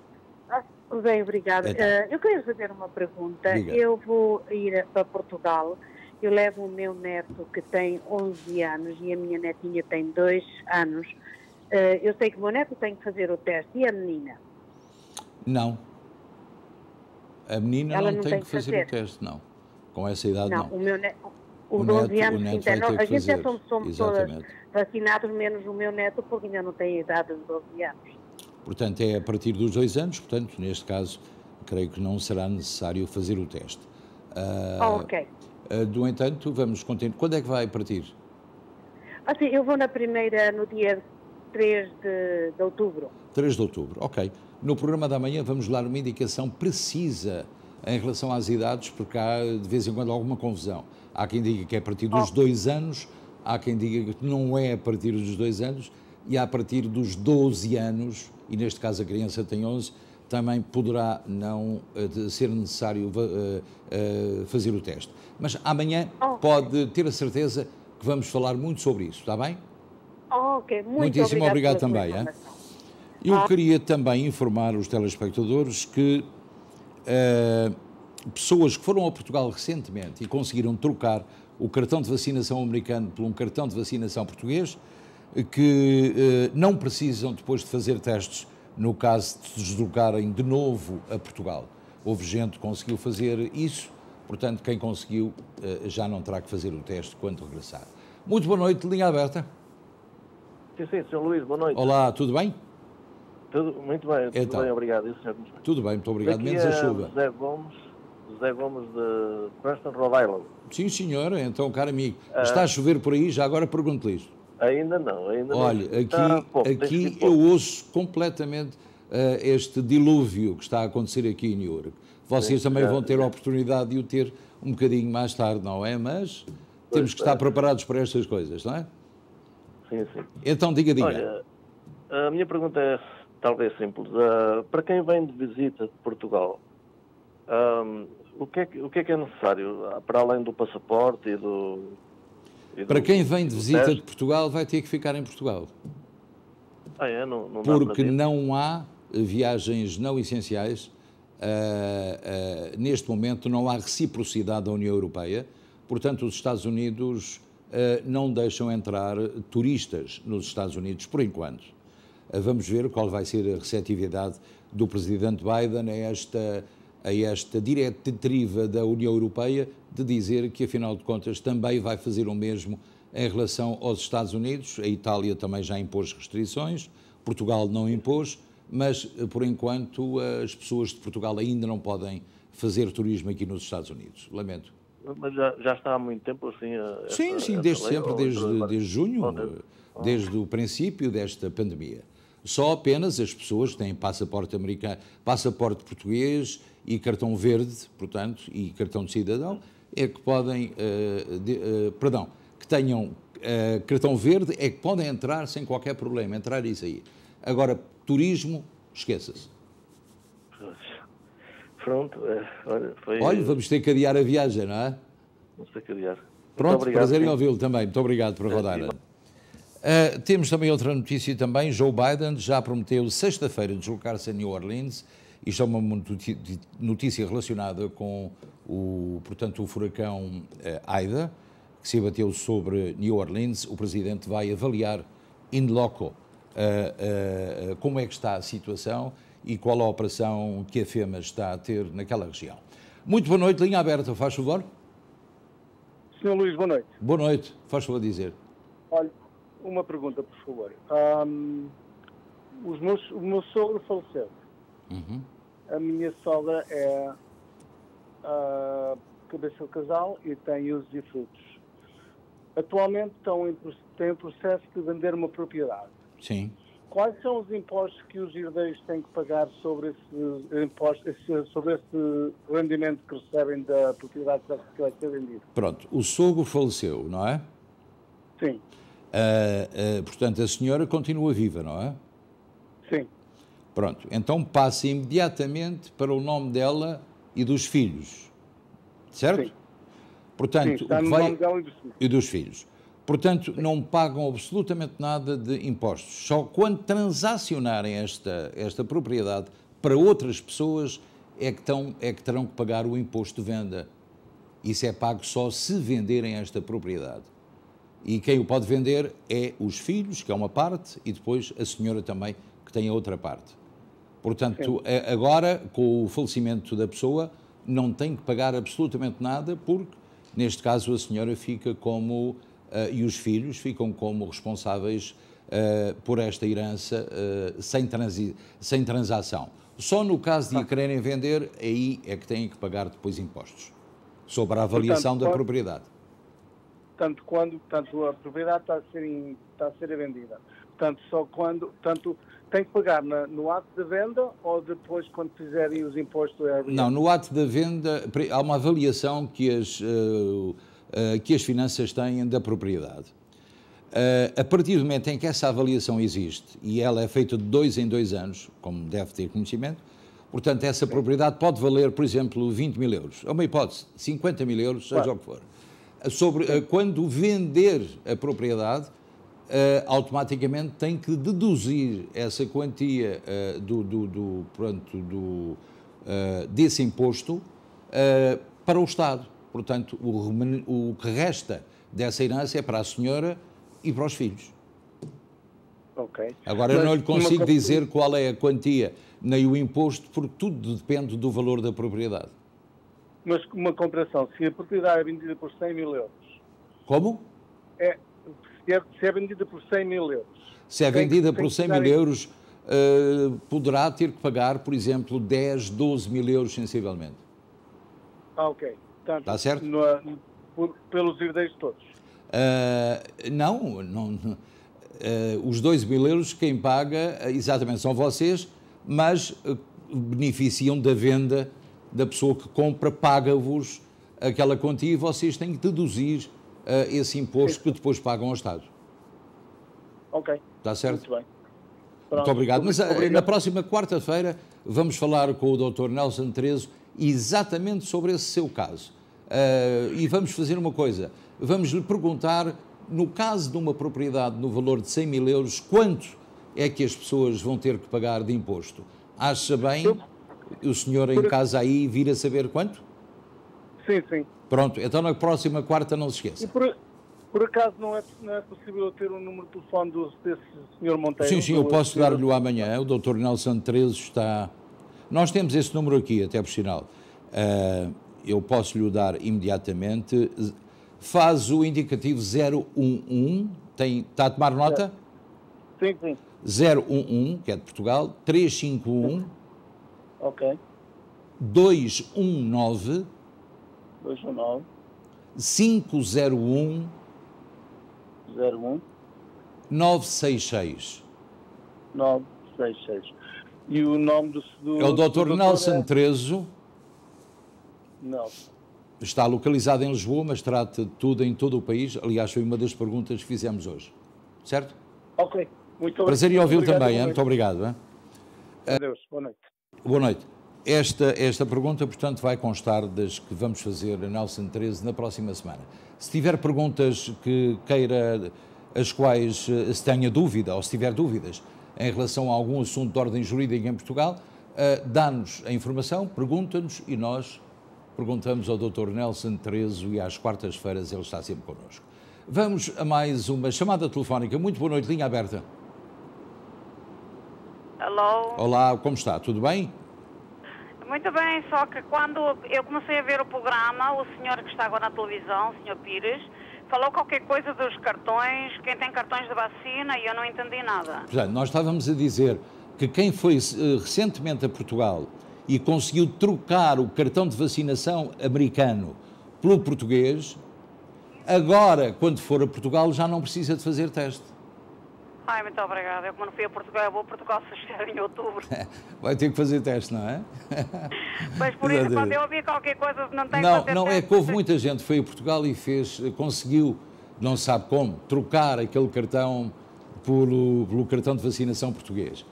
Bem, obrigada. Eu queria fazer uma pergunta. Diga. Eu vou ir para Portugal, eu levo o meu neto que tem 11 anos e a minha netinha tem 2 anos Eu sei que o meu neto tem que fazer o teste. E a menina? Não. A menina Ela não tem que fazer o teste, não. Com essa idade, não. O meu neto, os 12 anos, a gente somos todas vacinados, menos o meu neto, porque ainda não tem a idade de 12 anos. Portanto, é a partir dos 2 anos, portanto, neste caso, creio que não será necessário fazer o teste. Ok. No entanto, vamos continuar. Quando é que vai partir? Assim, eu vou na primeira, no dia 3 de outubro. 3 de outubro, ok. No programa da manhã vamos dar uma indicação precisa em relação às idades, porque há de vez em quando alguma confusão. Há quem diga que é a partir dos 2 anos, há quem diga que não é a partir dos 2 anos, e a partir dos 12 anos, e neste caso a criança tem 11, também poderá não ser necessário fazer o teste. Mas amanhã pode ter a certeza que vamos falar muito sobre isso, está bem? Ok, muitíssimo obrigado também. Eu queria também informar os telespectadores que pessoas que foram a Portugal recentemente e conseguiram trocar o cartão de vacinação americano por um cartão de vacinação português, que não precisam depois de fazer testes no caso de se deslocarem de novo a Portugal. Houve gente que conseguiu fazer isso, portanto, quem conseguiu já não terá que fazer o teste quando regressar. Muito boa noite, linha aberta. Sim, Sr. Luís, boa noite. Olá, tudo bem? Tudo muito bem, tudo então, bem, obrigado. Tudo bem, muito obrigado, menos a chuva. José Gomes de Preston, Rhode Island. Sim, senhor, então, caro amigo, está a chover por aí? Já agora pergunto-lhe isto. Ainda não. Olha, aqui eu ouço completamente este dilúvio que está a acontecer aqui em New York. Vocês também vão ter a oportunidade de o ter um bocadinho mais tarde, não é? Mas temos que estar preparados para estas coisas, não é? Sim, sim. Então, diga. Olha, a minha pergunta é talvez simples. Para quem vem de visita de Portugal, o que é que é necessário, para além do passaporte e do... Para quem vem de visita de Portugal, vai ter que ficar em Portugal. Não porque não há viagens não essenciais. Neste momento não há reciprocidade da União Europeia. Portanto, os Estados Unidos não deixam entrar turistas nos Estados Unidos, por enquanto. Vamos ver qual vai ser a receptividade do Presidente Biden a esta diretiva da União Europeia de dizer que, afinal de contas, também vai fazer o mesmo em relação aos Estados Unidos. A Itália também já impôs restrições, Portugal não impôs, mas, por enquanto, as pessoas de Portugal ainda não podem fazer turismo aqui nos Estados Unidos. Lamento. Mas já está há muito tempo assim? Sim, desde sempre, desde junho, desde o princípio desta pandemia. Só apenas as pessoas que têm passaporte americano, passaporte português e cartão verde, portanto, e cartão de cidadão, é que podem, que tenham cartão verde, é que podem entrar sem qualquer problema, entrar e sair. Agora, turismo, esqueça-se. Pronto, olha, vamos ter que adiar a viagem, não é? Vamos ter que adiar. Pronto, prazer em ouvi-lo também. Muito obrigado por rodar. Temos também outra notícia também. Joe Biden já prometeu sexta-feira deslocar-se a New Orleans. Isto é uma notícia relacionada com o furacão Ida, que se abateu sobre New Orleans. O Presidente vai avaliar in loco como é que está a situação e qual a operação que a FEMA está a ter naquela região. Muito boa noite, linha aberta, faz favor. Sr. Luís, boa noite. Boa noite, faz favor dizer. Olha, uma pergunta, por favor. O meu sogro faleceu. Uhum. A minha sogra é cabeça do casal e tem usos e frutos. Atualmente têm o processo de vender uma propriedade. Sim. Quais são os impostos que os herdeiros têm que pagar sobre esse rendimento que recebem da propriedade que vai ser vendida? Pronto, o sogro faleceu, não é? Sim. Portanto, a senhora continua viva, não é? Sim. Pronto, então passa imediatamente para o nome dela e dos filhos, certo? Sim. Portanto, sim, está no nome dela e dos filhos. Portanto, não pagam absolutamente nada de impostos. Só quando transacionarem esta propriedade para outras pessoas é que terão que pagar o imposto de venda. Isso é pago só se venderem esta propriedade. E quem o pode vender é os filhos, que é uma parte, e depois a senhora também, que tem a outra parte. Portanto, agora, com o falecimento da pessoa, não tem que pagar absolutamente nada, porque, neste caso, a senhora fica como, e os filhos ficam como responsáveis por esta herança sem transação. Só no caso de a quererem vender, aí é que têm que pagar depois impostos sobre a avaliação da propriedade. Tanto a propriedade está a ser vendida. Portanto, só quando... tem que pagar no ato da venda ou depois quando fizerem os impostos? Não, no ato da venda há uma avaliação que as finanças têm da propriedade. A partir do momento em que essa avaliação existe, e ela é feita de 2 em 2 anos, como deve ter conhecimento, portanto, essa propriedade pode valer, por exemplo, 20 mil euros. É uma hipótese, 50 mil euros, seja o que for. Quando vender a propriedade, automaticamente tem que deduzir essa quantia desse imposto para o Estado. Portanto, o que resta dessa herança é para a senhora e para os filhos. Ok. Agora, eu não lhe consigo dizer qual é a quantia nem o imposto, porque tudo depende do valor da propriedade. Mas uma comparação, se a propriedade é vendida por 100 mil euros... Como? Se é vendida por 100 mil euros... Se é vendida por 100 mil euros, poderá ter que pagar, por exemplo, 10, 12 mil euros sensivelmente. Ok. Portanto, está certo? Pelos herdeiros todos? Não. Os 2 mil euros quem paga, exatamente, são vocês, mas beneficiam da venda da pessoa que compra, paga-vos aquela quantia e vocês têm que deduzir esse imposto que depois pagam ao Estado. Ok. Está certo? Muito bem. Muito obrigado. Mas na próxima quarta-feira vamos falar com o Dr. Nelson Terezo exatamente sobre esse seu caso. E vamos fazer uma coisa. Vamos lhe perguntar, no caso de uma propriedade no valor de 100 mil euros, quanto é que as pessoas vão ter que pagar de imposto? Acha bem o senhor em casa aí vir a saber quanto? Sim, sim. Pronto, então na próxima quarta não se esqueça. E por acaso não é possível ter um número de telefone desse senhor Monteiro? Sim, eu posso dar-lhe amanhã. O Dr. Nelson Terezo está... Nós temos esse número aqui, até por sinal. Eu posso lhe dar imediatamente. Faz o indicativo 011. Está a tomar nota? Sim, sim. 011, que é de Portugal, 351. Ok. 219. 219. 501. 01. 966. 966. E o nome do é o Dr. Nelson Terezo. Não. Está localizado em Lisboa, mas trata de tudo em todo o país. Aliás, foi uma das perguntas que fizemos hoje. Certo? Ok. Muito obrigado. Prazer em ouvi-lo também. Muito obrigado. Adeus. Boa noite. Boa noite. Esta pergunta, portanto, vai constar das que vamos fazer a Nelson Terezo na próxima semana. Se tiver perguntas que queira, as quais se tenha dúvida, ou se tiver dúvidas em relação a algum assunto de ordem jurídica em Portugal, dá-nos a informação, pergunta-nos e nós perguntamos ao Dr. Nelson Terezo e às quartas-feiras ele está sempre connosco. Vamos a mais uma chamada telefónica. Muito boa noite, linha aberta. Alô? Olá, como está? Tudo bem? Muito bem, só que quando eu comecei a ver o programa, o senhor que está agora na televisão, o senhor Pires, falou qualquer coisa dos cartões, quem tem cartões de vacina, e eu não entendi nada. Portanto, nós estávamos a dizer que quem foi recentemente a Portugal e conseguiu trocar o cartão de vacinação americano pelo português, agora, quando for a Portugal, já não precisa de fazer teste. Ai, muito obrigada. Eu, como não fui a Portugal, eu vou a Portugal se chegar em outubro. Vai ter que fazer teste, não é? Mas por isso, quando eu ouvi qualquer coisa, não tem que fazer não, teste. É que houve muita gente que foi a Portugal e conseguiu, não se sabe como, trocar aquele cartão pelo cartão de vacinação português.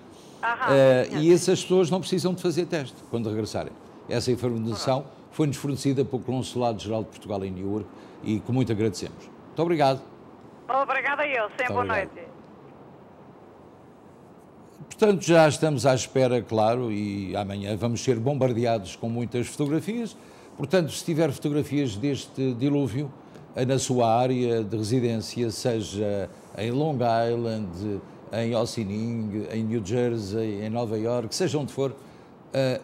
E essas pessoas não precisam de fazer teste quando regressarem. Essa informação foi-nos fornecida pelo Consulado-Geral de Portugal em New York e que muito agradecemos. Muito obrigado. Obrigada eu. Sempre boa noite. Portanto, já estamos à espera, claro, e amanhã vamos ser bombardeados com muitas fotografias. Portanto, se tiver fotografias deste dilúvio, na sua área de residência, seja em Long Island, em Ossining, em New Jersey, em Nova York, seja onde for,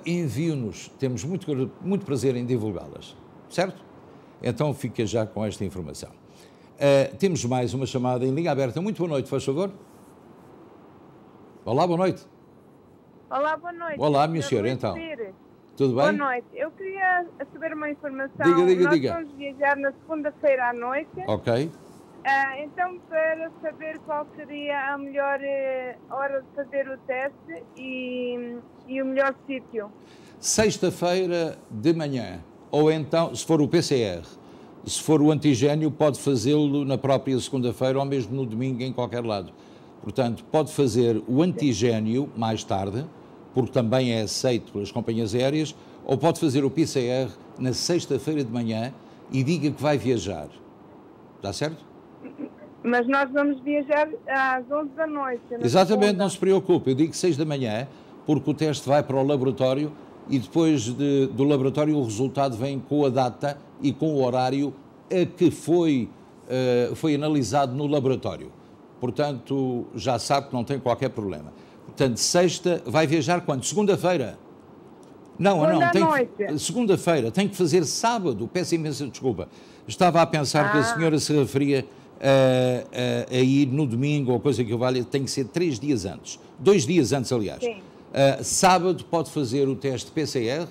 envie-nos. Temos muito prazer em divulgá-las, certo? Então fica já com esta informação. Temos mais uma chamada em linha aberta. Muito boa noite, faz favor. Olá, boa noite. Olá, boa noite. Olá, minha senhora, então. Tudo bem? Boa noite. Eu queria saber uma informação. Diga. Nós vamos viajar na segunda-feira à noite. Ok. Então, para saber qual seria a melhor hora de fazer o teste e o melhor sítio. Sexta-feira de manhã, ou então, se for o PCR, se for o antigénio, pode fazê-lo na própria segunda-feira ou mesmo no domingo, em qualquer lado. Portanto, pode fazer o antigénio mais tarde, porque também é aceito pelas companhias aéreas, ou pode fazer o PCR na sexta-feira de manhã e diga que vai viajar. Está certo? Mas nós vamos viajar às 11 da noite. Exatamente, não se preocupe. Eu digo 6 da manhã, porque o teste vai para o laboratório e depois do laboratório o resultado vem com a data e com o horário a que foi analisado no laboratório. Portanto, já sabe que não tem qualquer problema. Portanto, sexta, vai viajar quando? Segunda-feira? Não, segunda-feira, tem que fazer sábado, peço imensa desculpa. Estava a pensar que a senhora se referia a ir no domingo ou coisa que valha, tem que ser 3 dias antes. 2 dias antes, aliás. Sim. Sábado pode fazer o teste PCR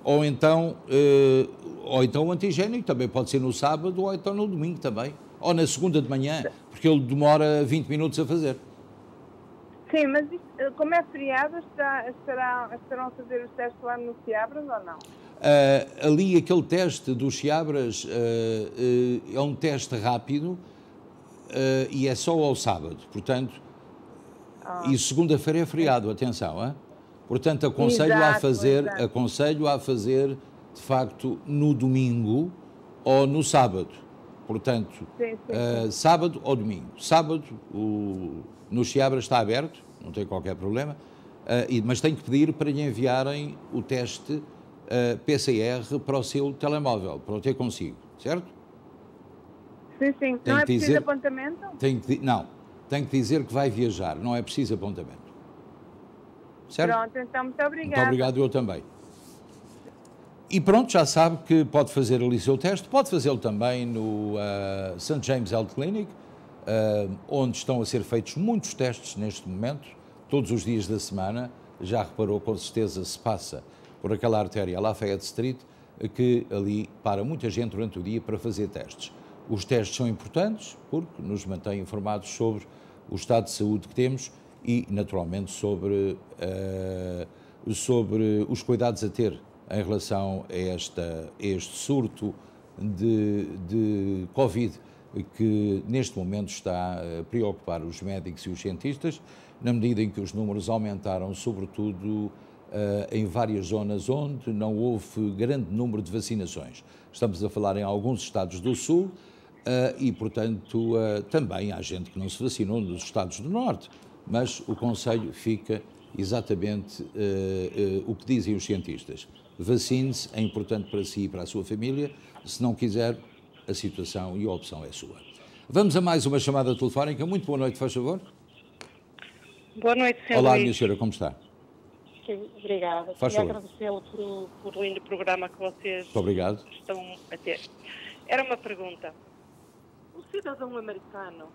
ou então o antigénio, também pode ser no sábado ou então no domingo também. Ou na segunda de manhã, porque ele demora 20 minutos a fazer. Sim, mas isto, como é feriado, estarão a fazer os testes lá no Seabras ou não? Ali aquele teste dos Seabras é um teste rápido e é só ao sábado, portanto, e segunda-feira é feriado, atenção, hein? Portanto, aconselho a fazer de facto no domingo ou no sábado, portanto, sábado ou domingo. Sábado no Seabras está aberto, não tem qualquer problema, mas tem que pedir para lhe enviarem o teste PCR para o seu telemóvel, para o ter consigo, certo? Sim. Não é preciso apontamento? Tem que dizer que vai viajar, não é preciso apontamento. Certo? Pronto, então muito obrigada. Muito obrigado, eu também. E pronto, já sabe que pode fazer ali o seu teste, pode fazê-lo também no St. James Health Clinic, onde estão a ser feitos muitos testes neste momento, todos os dias da semana. Já reparou, com certeza, se passa por aquela artéria Lafayette Street, que ali para muita gente durante o dia para fazer testes. Os testes são importantes porque nos mantêm informados sobre o estado de saúde que temos e, naturalmente, sobre os cuidados a ter em relação a este surto de Covid que, neste momento, está a preocupar os médicos e os cientistas, na medida em que os números aumentaram, sobretudo em várias zonas onde não houve grande número de vacinações. Estamos a falar em alguns estados do Sul e, portanto, também há gente que não se vacinou nos estados do Norte, mas o conselho fica exatamente o que dizem os cientistas. Vacine-se, é importante para si e para a sua família. Se não quiser, a situação e a opção é sua. Vamos a mais uma chamada telefónica. Muito boa noite, faz favor. Boa noite, Sr. Olá, Luís. minha senhora, como está? Obrigada. Queria agradecê-lo por lindo programa que vocês Muito obrigado. Estão a ter. Era uma pergunta. Um cidadão americano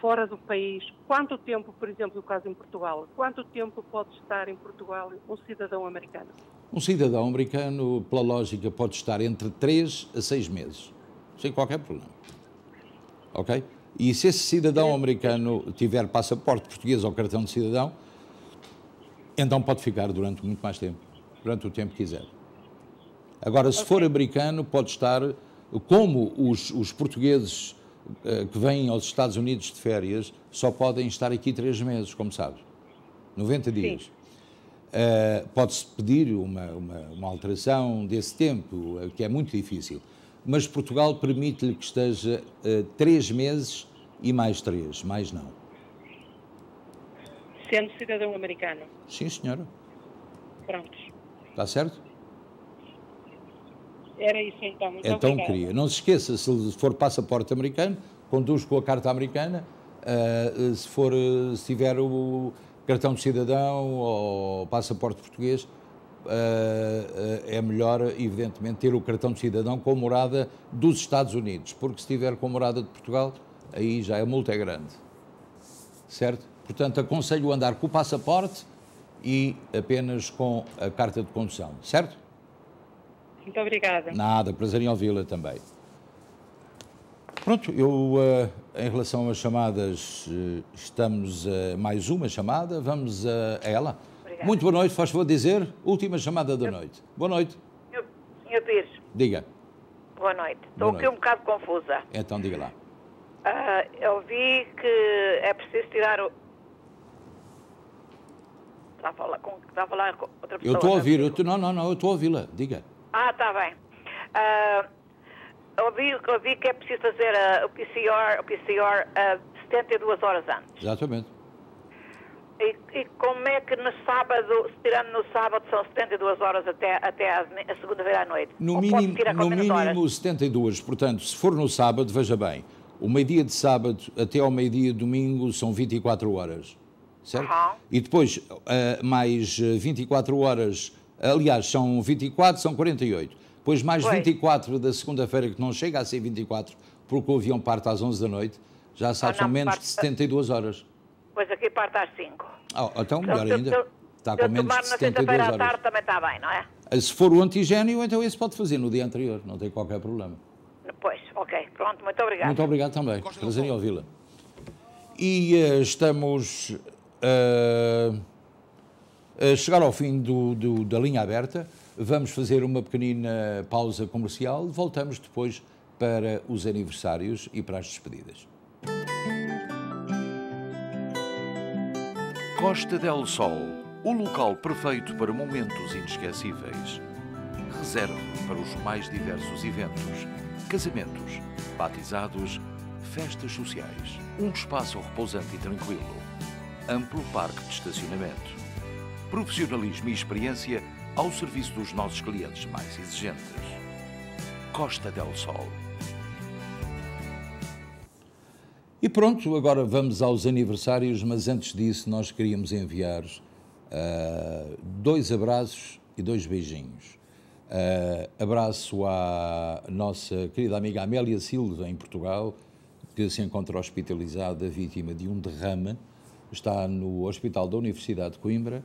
fora do país, quanto tempo, por exemplo, no caso em Portugal, quanto tempo pode estar em Portugal um cidadão americano? Um cidadão americano, pela lógica, pode estar entre 3 a 6 meses, sem qualquer problema. Ok? E se esse cidadão americano tiver passaporte português ou cartão de cidadão, então pode ficar durante muito mais tempo, durante o tempo que quiser. Agora, se for americano, pode estar, como os portugueses que vêm aos Estados Unidos de férias, só podem estar aqui 3 meses, como sabe, 90 dias. Pode-se pedir uma alteração desse tempo, que é muito difícil, mas Portugal permite-lhe que esteja 3 meses e mais 3, mais não. Sendo cidadão americano? Sim, senhora. Pronto. Está certo? Era isso então, muito então obrigada. queria. Não se esqueça, se for passaporte americano, conduz com a carta americana. Se tiver o cartão de cidadão ou passaporte português, é melhor, evidentemente, ter o cartão de cidadão com morada dos Estados Unidos, porque se tiver com morada de Portugal, aí já a multa é grande. Certo? Portanto, aconselho andar com o passaporte e apenas com a carta de condução. Certo? Muito obrigada. Nada, prazer em ouvi-la também. Pronto, eu, em relação às chamadas, estamos a mais uma chamada, vamos a ela. Obrigada. Muito boa noite, faz favor dizer, última chamada da noite. Boa noite. Senhor Pires. Diga. Boa noite. Estou aqui um bocado confusa. Então, diga lá. Eu vi que é preciso tirar o... Está a falar com outra pessoa? Eu estou a ouvir, eu estou a ouvi-la, diga. Está bem. Eu vi que é preciso fazer o PCR 72 horas antes. Exatamente. E como é que no sábado, se tirando no sábado, são 72 horas até a segunda-feira à noite? No mínimo 72, portanto, se for no sábado, veja bem, o meio-dia de sábado até ao meio-dia de domingo são 24 horas, certo? E depois, mais 24 horas, aliás, são 24, são 48. Depois mais 24 da segunda-feira, que não chega a ser 24, porque o avião parte às 11 da noite, já sabe, são menos de 72 horas. Pois aqui parte às 5. Então, melhor ainda. Está com menos de 72 horas. Se eu tomar na sexta-feira à tarde também está bem, não é? Se for o antigénio, então esse pode fazer no dia anterior, não tem qualquer problema. Pois, ok. Pronto, muito obrigado. Muito obrigado também. Prazer em ouvi-la. E estamos a chegar ao fim da linha aberta. Vamos fazer uma pequenina pausa comercial. Voltamos depois para os aniversários e para as despedidas. Costa del Sol, o local perfeito para momentos inesquecíveis. Reserve para os mais diversos eventos, casamentos, batizados, festas sociais. Um espaço repousante e tranquilo. Amplo parque de estacionamento. Profissionalismo e experiência ao serviço dos nossos clientes mais exigentes. Costa del Sol. E pronto, agora vamos aos aniversários, mas antes disso nós queríamos enviar 2 abraços e 2 beijinhos. Abraço à nossa querida amiga Amélia Silva, em Portugal, que se encontra hospitalizada, vítima de um derrame. Está no Hospital da Universidade de Coimbra.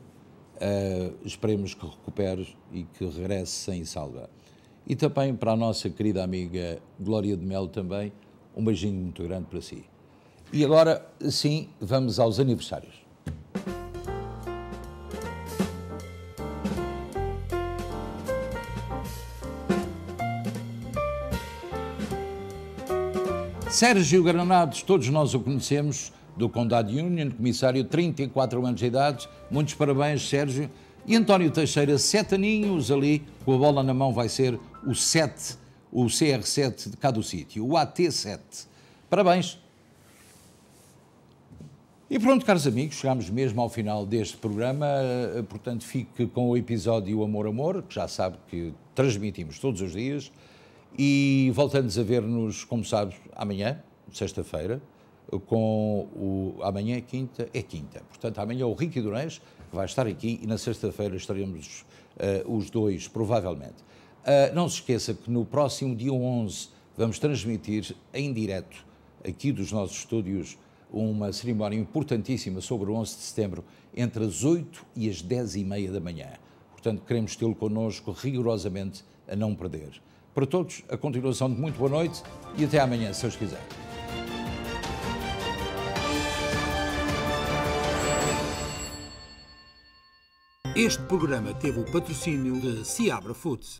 Esperemos que recupere e que regresse sem salva. E também para a nossa querida amiga Glória de Melo também, um beijinho muito grande para si. E agora, sim, vamos aos aniversários. Sérgio Granados, todos nós o conhecemos, do Condado Union, comissário, 34 anos de idade. Muitos parabéns, Sérgio. E António Teixeira, 7 aninhos ali, com a bola na mão, vai ser o 7, o CR7 de cá do sítio, o AT7. Parabéns. E pronto, caros amigos, chegámos mesmo ao final deste programa, portanto fique com o episódio Amor, Amor, que já sabe que transmitimos todos os dias, e voltamos a ver-nos, como sabes, amanhã, sexta-feira, amanhã é quinta, portanto amanhã o Ricky Durães vai estar aqui e na sexta-feira estaremos os dois, provavelmente. Não se esqueça que no próximo dia 11 vamos transmitir em direto, aqui dos nossos estúdios, uma cerimónia importantíssima sobre o 11 de setembro, entre as 8 e as 10h30 da manhã. Portanto, queremos tê-lo connosco rigorosamente a não perder. Para todos, a continuação de muito boa noite e até amanhã, se Deus quiser. Este programa teve o patrocínio de Seabra Foods.